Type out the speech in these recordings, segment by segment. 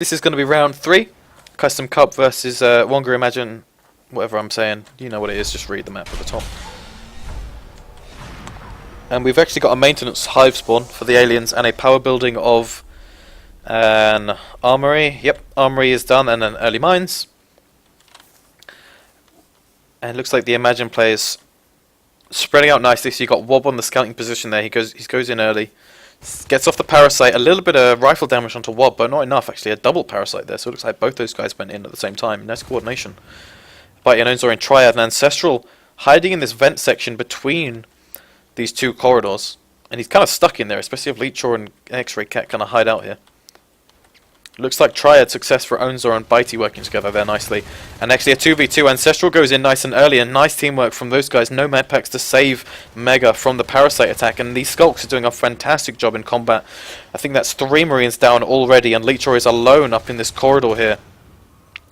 This is going to be round 3. Custom Cup versus Wonga Imagine. Whatever I'm saying. You know what it is, just read the map at the top. And we've actually got a maintenance hive spawn for the aliens and a power building of an armory. Yep, armory is done, and an early mines. And it looks like the Imagine players spreading out nicely. So you got Wob on the scouting position there. He goes in early. Gets off the parasite, a little bit of rifle damage onto Wob, but not enough actually, a double parasite there, so it looks like both those guys went in at the same time. Nice coordination. By Anonzor in Triad and Ancestral hiding in this vent section between these two corridors. And he's kind of stuck in there, especially if Leechor and X-Ray Cat kind of hide out here. Looks like Triad success for Onzor and Bitey working together there nicely. And actually a 2v2, Ancestral goes in nice and early, and nice teamwork from those guys. No med packs to save Mega from the Parasite attack, and these Skulks are doing a fantastic job in combat. I think that's 3 Marines down already, and Leechor is alone up in this corridor here.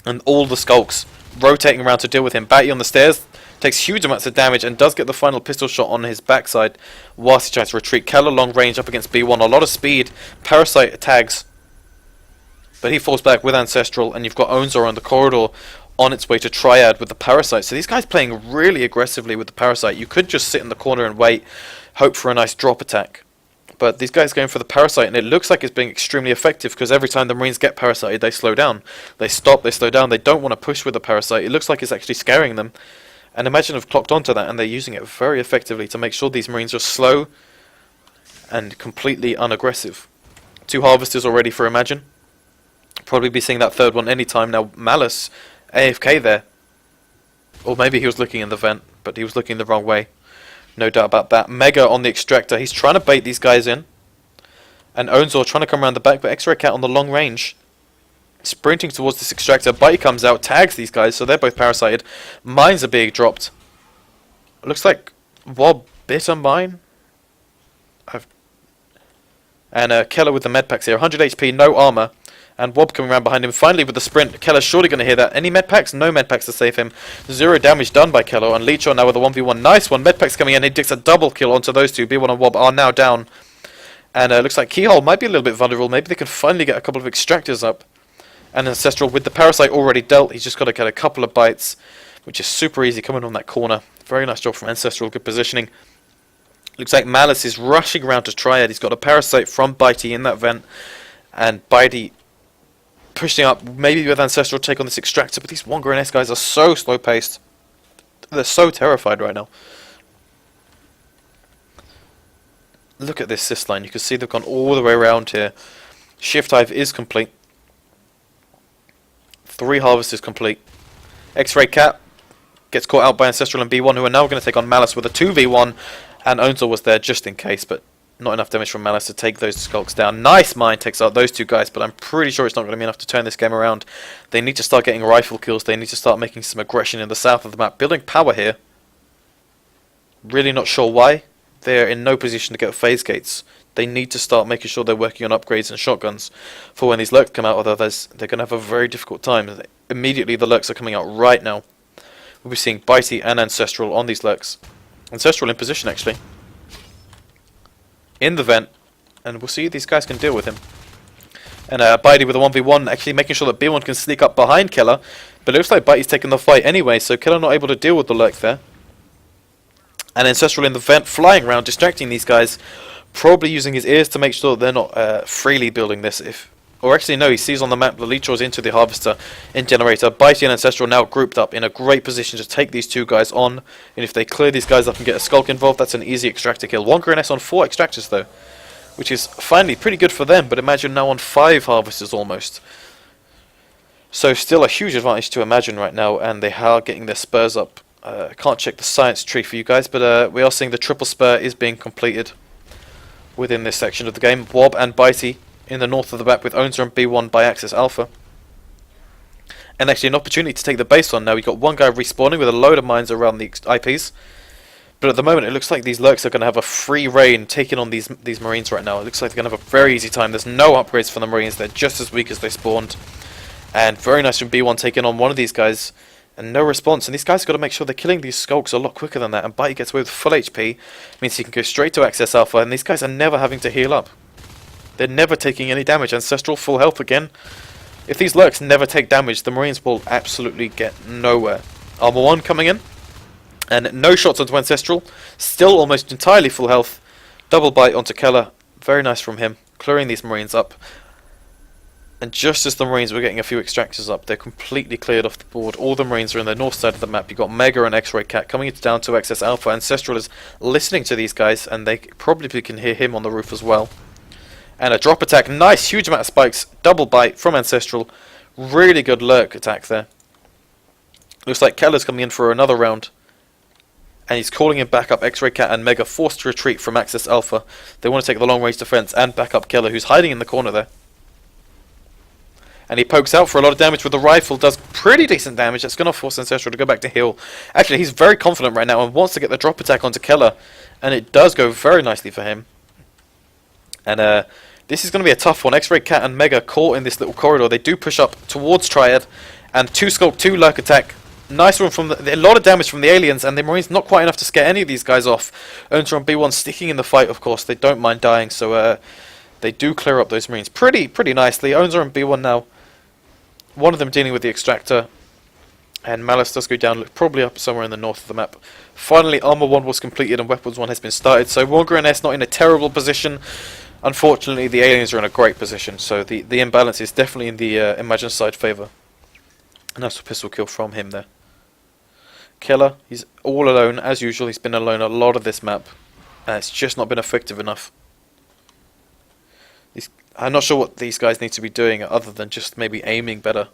And all the Skulks rotating around to deal with him. Batty on the stairs takes huge amounts of damage and does get the final pistol shot on his backside whilst he tries to retreat. Keller long range up against B1, a lot of speed, Parasite tags. But he falls back with Ancestral, and you've got Onzor on the corridor on its way to Triad with the Parasite. So these guys playing really aggressively with the Parasite. You could just sit in the corner and wait, hope for a nice drop attack. But these guys going for the Parasite, and it looks like it's being extremely effective, because every time the Marines get Parasited, they slow down. They stop, they slow down, they don't want to push with the Parasite. It looks like it's actually scaring them. And Imagine have clocked onto that, and they're using it very effectively to make sure these Marines are slow and completely unaggressive. 2 Harvesters already for Imagine. Probably be seeing that third one anytime now. Malice, AFK there. Or maybe he was looking in the vent, but he was looking the wrong way. No doubt about that. Mega on the extractor. He's trying to bait these guys in. And Onzor trying to come around the back, but X-Ray Cat on the long range. Sprinting towards this extractor. Bitey comes out, tags these guys, so they're both parasited. Mines are being dropped. Looks like Wob bit a mine. And Keller with the medpacks here. 100 HP, no armor. And Wob coming around behind him, finally with the sprint. Keller's surely going to hear that. Any medpacks? No medpacks to save him. 0 damage done by Keller. And Leechor now with a 1v1. Nice one. Medpacks coming in. He takes a double kill onto those two. B1 and Wob are now down. And looks like Keyhole might be a little bit vulnerable. Maybe they can finally get a couple of extractors up. And Ancestral with the Parasite already dealt. He's just got to get a couple of bites, which is super easy coming on that corner. Very nice job from Ancestral. Good positioning. Looks like Malice is rushing around to Triad. He's got a Parasite from Bitey in that vent. And Bitey pushing up, maybe with Ancestral take on this extractor, but these WongaNS guys are so slow paced. They're so terrified right now. Look at this sys line, you can see they've gone all the way around here. Shift Hive is complete. 3 Harvesters complete. X-Ray Cat gets caught out by Ancestral and B1, who are now going to take on Malice with a 2v1, and Onzor was there just in case, but not enough damage from Malice to take those Skulks down. Nice mine takes out those 2 guys, but I'm pretty sure it's not going to be enough to turn this game around. They need to start getting rifle kills. They need to start making some aggression in the south of the map. Building power here. Really not sure why. They're in no position to get phase gates. They need to start making sure they're working on upgrades and shotguns for when these lurks come out, otherwise they're going to have a very difficult time. Immediately the lurks are coming out right now. We'll be seeing Bitey and Ancestral on these lurks. Ancestral in position actually. In the vent, and we'll see if these guys can deal with him. And Bitey with a 1v1, actually making sure that B1 can sneak up behind Keller, but it looks like Bitey's taking the fight anyway, so Keller not able to deal with the lurk there. And Ancestral in the vent, flying around, distracting these guys, probably using his ears to make sure that they're not freely building this. Or actually no, he sees on the map the Leechor's into the Harvester in Generator. Bitey and Ancestral now grouped up in a great position to take these 2 guys on. And if they clear these guys up and get a Skulk involved, that's an easy extractor kill. WongaNS on 4 extractors though, which is finally pretty good for them, but Imagine now on 5 Harvesters almost. So still a huge advantage to Imagine right now, and they are getting their spurs up. Can't check the science tree for you guys, but we are seeing the triple spur is being completed within this section of the game. Wob and Bitey in the north of the map with Onzor and B1 by Axis Alpha. And actually an opportunity to take the base on now. We've got one guy respawning with a load of mines around the IPs. But at the moment it looks like these lurks are going to have a free reign taking on these Marines right now. It looks like they're going to have a very easy time. There's no upgrades for the Marines. They're just as weak as they spawned. And very nice from B1 taking on one of these guys. And no response. And these guys have got to make sure they're killing these Skulks a lot quicker than that. And Bitey gets away with full HP. Means he can go straight to Access Alpha. And these guys are never having to heal up. They're never taking any damage. Ancestral full health again. If these lurks never take damage, the Marines will absolutely get nowhere. Armor 1 coming in. And no shots onto Ancestral. Still almost entirely full health. Double bite onto Keller. Very nice from him. Clearing these Marines up. And just as the Marines were getting a few extractors up, they're completely cleared off the board. All the Marines are in the north side of the map. You've got Mega and X-Ray Cat coming into down to XS Alpha. Ancestral is listening to these guys, and they probably can hear him on the roof as well. And a drop attack. Nice, huge amount of spikes. Double bite from Ancestral. Really good lurk attack there. Looks like Keller's coming in for another round. And he's calling him back up. X-Ray Cat and Mega forced to retreat from Axis Alpha. They want to take the long range defense and back up Keller, who's hiding in the corner there. And he pokes out for a lot of damage with the rifle. Does pretty decent damage. That's going to force Ancestral to go back to heal. Actually, he's very confident right now and wants to get the drop attack onto Keller. And it does go very nicely for him. And this is going to be a tough one. X-Ray Cat and Mega caught in this little corridor. They do push up towards Triad. And 2 Sculpt, 2 Lurk attack. Nice one from a lot of damage from the aliens. And the Marines not quite enough to scare any of these guys off. Owner on B1 sticking in the fight, of course. They don't mind dying. So they do clear up those Marines pretty nicely. Owner on B1 now. One of them dealing with the extractor. And Malice does go down, probably up somewhere in the north of the map. Finally, Armor 1 was completed and Weapons 1 has been started. So WongaNS not in a terrible position. Unfortunately, the aliens are in a great position. So the imbalance is definitely in the Imagine side favour. And that's a pistol kill from him there. Keller, he's all alone. As usual, he's been alone a lot of this map. And it's just not been effective enough. I'm not sure what these guys need to be doing other than just maybe aiming better.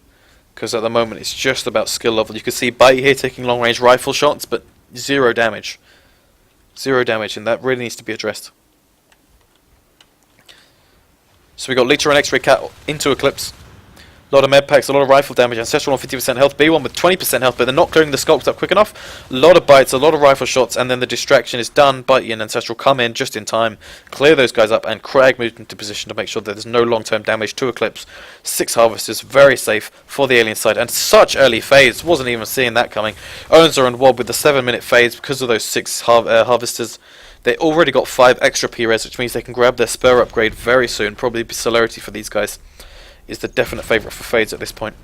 Because at the moment it's just about skill level. You can see Bitey here taking long range rifle shots, but 0 damage. 0 damage, and that really needs to be addressed. So we got Leecher and X-Ray Cat into Eclipse. A lot of med packs, a lot of rifle damage. Ancestral on 50% health, B1 with 20% health, but they're not clearing the sculpt up quick enough. A lot of bites, a lot of rifle shots, and then the distraction is done. Bitey and Ancestral come in just in time, clear those guys up, and Crag moved into position to make sure that there's no long-term damage to Eclipse. 6 harvesters, very safe for the alien side, and such early fades, wasn't even seeing that coming. Onza and Wob with the 7-minute fades because of those 6 harvesters. They already got 5 extra P-res, which means they can grab their spur upgrade very soon. Probably celerity for these guys is the definite favourite for fades at this point.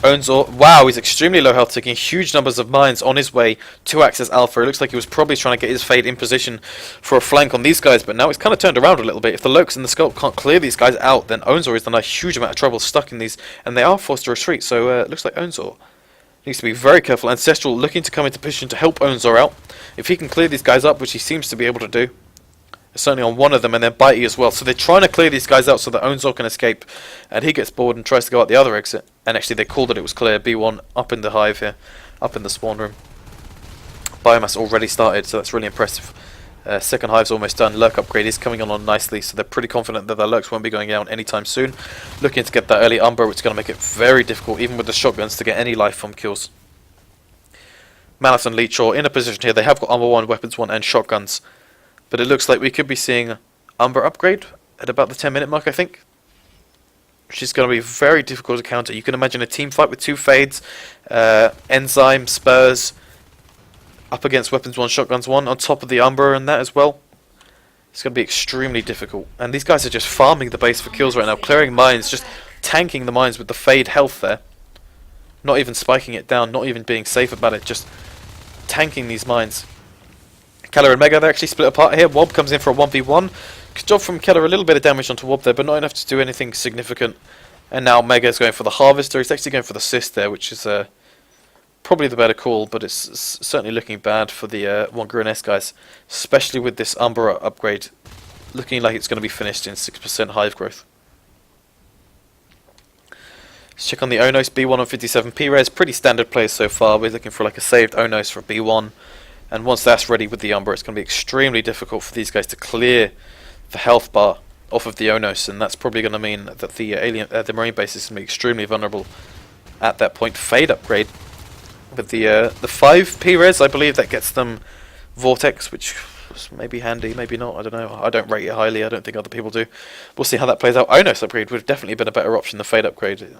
Onzor, wow, he's extremely low health, taking huge numbers of mines on his way to Axis Alpha. It looks like he was probably trying to get his fade in position for a flank on these guys, but now it's kind of turned around a little bit. If the Lurks and the Sculpt can't clear these guys out, then Onzor is in a huge amount of trouble stuck in these, and they are forced to retreat, so it looks like Onzor needs to be very careful. Ancestral looking to come into position to help Onzor out. If he can clear these guys up, which he seems to be able to do, certainly on one of them, and then Bitey as well. So they're trying to clear these guys out so that Onzor can escape, and he gets bored and tries to go out the other exit. And actually they called it was clear. B1 up in the hive here, up in the spawn room. Biomass already started, so that's really impressive. Second hive's almost done. Lurk upgrade is coming on nicely, so they're pretty confident that their lurks won't be going down anytime soon. Looking to get that early Umbra, which is going to make it very difficult, even with the shotguns, to get any life from kills. Malice and Leechaw in a position here. They have got Armor 1, Weapons 1 and shotguns. But it looks like we could be seeing Umbra upgrade at about the 10-minute mark, I think. Which is going to be very difficult to counter. You can imagine a team fight with 2 fades, Enzyme, Spurs, up against Weapons 1, Shotguns 1, on top of the Umbra and that as well. It's going to be extremely difficult. And these guys are just farming the base for kills right now, clearing mines, just tanking the mines with the fade health there. Not even spiking it down, not even being safe about it, just tanking these mines. Keller and Mega, they're actually split apart here. Wob comes in for a 1v1. Good job from Keller, a little bit of damage onto Wob there, but not enough to do anything significant. And now Mega is going for the Harvester. He's actually going for the Cyst there, which is probably the better call, but it's certainly looking bad for the WongaNS guys, especially with this Umbra upgrade looking like it's going to be finished in 6% hive growth. Let's check on the Onos. B1 on 57p res, pretty standard plays so far. We're looking for like a saved Onos for B1. And once that's ready with the Umbra, it's going to be extremely difficult for these guys to clear the health bar off of the Onos, and that's probably going to mean that the Marine base is going to be extremely vulnerable at that point. Fade upgrade with the 5 P-res, I believe that gets them Vortex, which may be handy, maybe not, I don't know. I don't rate it highly, I don't think other people do. We'll see how that plays out. Onos upgrade would have definitely been a better option than Fade upgrade.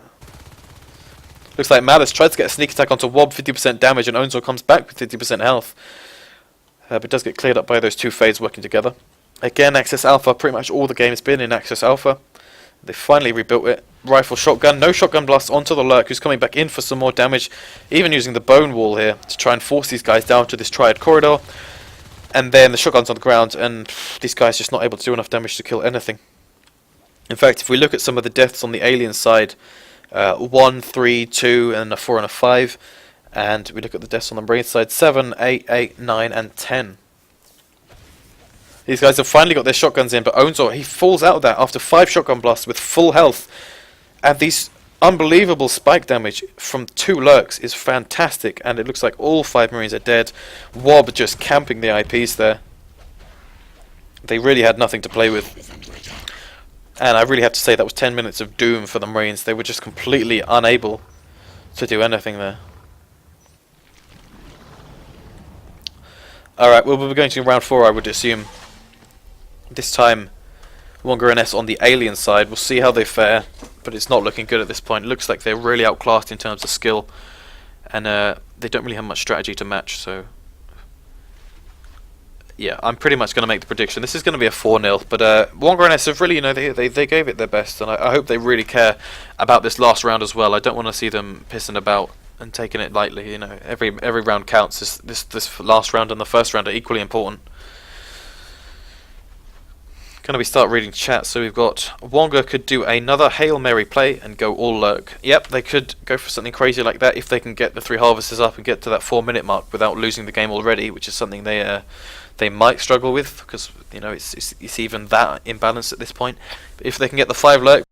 Looks like Malice tries to get a sneak attack onto Wob, 50% damage, and Onzor comes back with 50% health. But does get cleared up by those 2 fades working together. Again, Access Alpha, pretty much all the game has been in Access Alpha. They finally rebuilt it. Rifle, shotgun, no shotgun blast onto the Lurk, who's coming back in for some more damage, even using the bone wall here to try and force these guys down to this triad corridor. And then the shotgun's on the ground, and these guys just not able to do enough damage to kill anything. In fact, if we look at some of the deaths on the alien side, 1, 3, 2, and a 4 and a 5, and we look at the deaths on the Marine side, 7, 8, 8, 9, and 10. These guys have finally got their shotguns in, but Onzor, he falls out of that after 5 shotgun blasts with full health. And these unbelievable spike damage from 2 Lurks is fantastic, and it looks like all 5 Marines are dead. Wob just camping the IPs there. They really had nothing to play with. And I really have to say that was 10 minutes of doom for the Marines. They were just completely unable to do anything there. Alright, we'll be going to round 4, I would assume. This time, WongaNS on the alien side. We'll see how they fare, but it's not looking good at this point. It looks like they're really outclassed in terms of skill, and they don't really have much strategy to match, so... yeah, I'm pretty much going to make the prediction. This is going to be a 4-0, but WongaNS have really, they gave it their best, and I hope they really care about this last round as well. I don't want to see them pissing about and taking it lightly. Every round counts. This last round and the first round are equally important. Can we start reading chat? So we've got Wonga could do another Hail Mary play and go all Lurk. Yep, they could go for something crazy like that if they can get the 3 Harvesters up and get to that 4-minute mark without losing the game already, which is something they might struggle with, because it's even that imbalanced at this point. But if they can get the 5 Lurk